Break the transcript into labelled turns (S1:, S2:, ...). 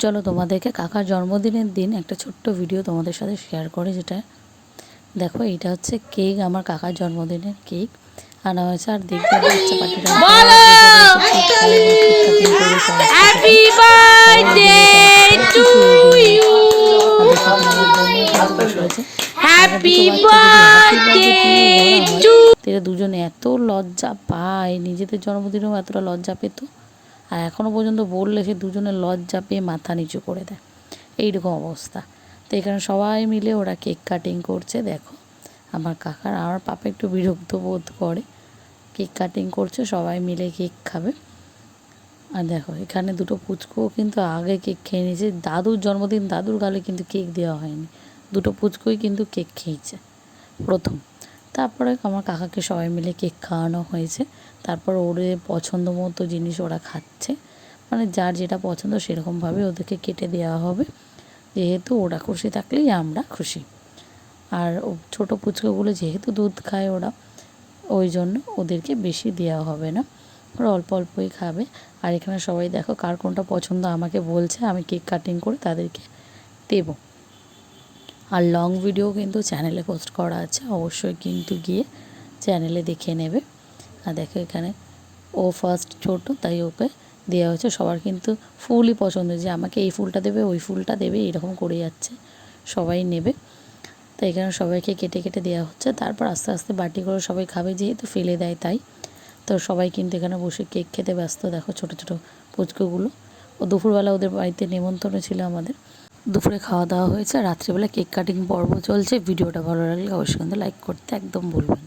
S1: চলো তোমাদেরকে কাকার জন্মদিনের দিন একটা ছোট্ট ভিডিও তোমাদের সাথে শেয়ার করে, যেটা দেখো। এইটা হচ্ছে কেক, আমার কাকার জন্মদিনের কেক আনা হয়েছে। আর দেখবে বাচ্চা পার্টিরা দুজনে এত লজ্জা পায়, নিজেদের জন্মদিনেও এতটা লজ্জা পেত, আর এখনও পর্যন্ত বললে সে দুজনে লজ্জা পেয়ে মাথা নিচু করে দেয়, এইরকম অবস্থা। তো এখানে সবাই মিলে ওরা কেক কাটিং করছে। দেখো আমার কাকার, আমার পাপা একটু বিরক্ত বোধ করে, কেক কাটিং করছে, সবাই মিলে কেক খাবে। আর দেখো এখানে দুটো পুচকুও কিন্তু আগে কেক খেয়ে নিয়েছে। দাদুর জন্মদিন, দাদুর গালে কিন্তু কেক দেওয়া হয়নি, দুটো পুচকুই কিন্তু কেক খেয়েছে প্রথম। তারপরে আমার কাকাকে সবাই মিলে কেক খাওয়ানো হয়েছে। তারপর ওদের পছন্দ মতো জিনিস ওরা খাচ্ছে, মানে যার যেটা পছন্দ সেরকমভাবে ওদেরকে কেটে দেওয়া হবে, যেহেতু ওরা খুশি থাকলেই আমরা খুশি। আর ছোটো পুচকুগুলো যেহেতু দুধ খায় ওরা, ওই জন্য ওদেরকে বেশি দেওয়া হবে না, ওরা অল্প অল্পই খাবে। আর এখানে সবাই দেখো কার কোনটা পছন্দ আমাকে বলছে, আমি কেক কাটিং করে তাদেরকে দেবো। আর লং ভিডিও কিন্তু চ্যানেলে পোস্ট করা আছে, অবশ্যই কিন্তু গিয়ে চ্যানেলে দেখে নেবে। আর দেখো এখানে ও ফার্স্ট ছোট, তাই ওকে দেওয়া হয়েছে। সবার কিন্তু ফুলই পছন্দ, যে আমাকে এই ফুলটা দেবে, ওই ফুলটা দেবে, এরকম করে যাচ্ছে, সবাই নেবে। তো এখানে সবাইকে কেটে কেটে দেওয়া হচ্ছে। তারপর আস্তে আস্তে বাটি করে সবাই খাবে, যেহেতু ফেলে দেয় তাই। তো সবাই কিন্তু এখানে বসে কেক খেতে ব্যস্ত। দেখো ছোটো ছোটো পুচকুগুলো, ও দুপুরবেলা ওদের বাড়িতে নেমন্তন্ন ছিল আমাদের, দুপুরে খাওয়া দাওয়া হয়েছে, রাত্রিবেলা কেক কাটিং পর্ব চলছে। ভিডিওটা ভালো লাগলে অবশ্যই কিন্তু লাইক করতে একদম ভুলবেন না।